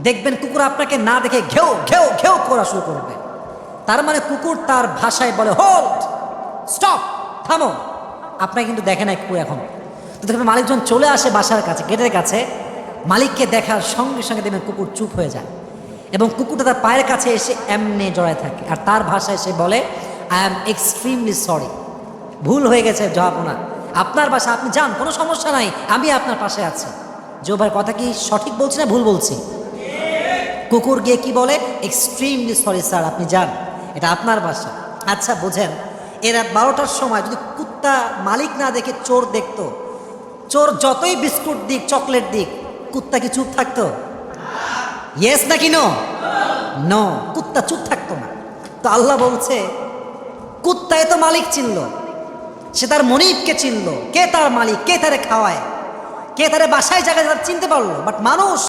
দেখবেন কুকুর আপনাকে না দেখে ঘেউ ঘেউ ঘেউ করা শুরু করবে। তার মানে কুকুর তার ভাষায় বলে হোল্ড, স্টপ, থামো। আপনাকে কিন্তু দেখে নাই কুকুর এখন। তো দেখবেন মালিকজন চলে আসে বাসার কাছে, গেটের কাছে, মালিককে দেখার সঙ্গে সঙ্গে দেখবেন কুকুর চুপ হয়ে যায় এবং কুকুরটা তার পায়ের কাছে এসে এমনি জড়ায় থাকে আর তার ভাষায় সে বলে আই অ্যাম এক্সট্রিমলি সরি, ভুল হয়ে গেছে জাহাপনা, আপনার বাসা, আপনি যান, কোনো সমস্যা নাই, আমি আপনার পাশে আছি। জোবার কথা কি সঠিক বলছি না ভুল বলছি? কুকুর গিয়ে কি বলে? এক্সট্রিমলি সরি স্যার, আপনি যান, এটা আপনার বাসা। আচ্ছা বোঝেন, এ রাত 12টার সময় যদি কুত্তা মালিক না দেখে চোর দেখতো, চোর যতই বিস্কুট দিক, চকলেট দিক, কুত্তা কি চুপ থাকতো? ইয়েস নাকি নো? নো, কুত্তা চুপ থাকতো না। তো আল্লাহ বলছে কুত্তায় তো মালিক চিনল, সে তার মনিবকে চিনল, কে তার মালিক, কে তারে খাওয়ায়, কে তারে বাসায় জায়গায় চিনতে পারলো। বাট মানুষ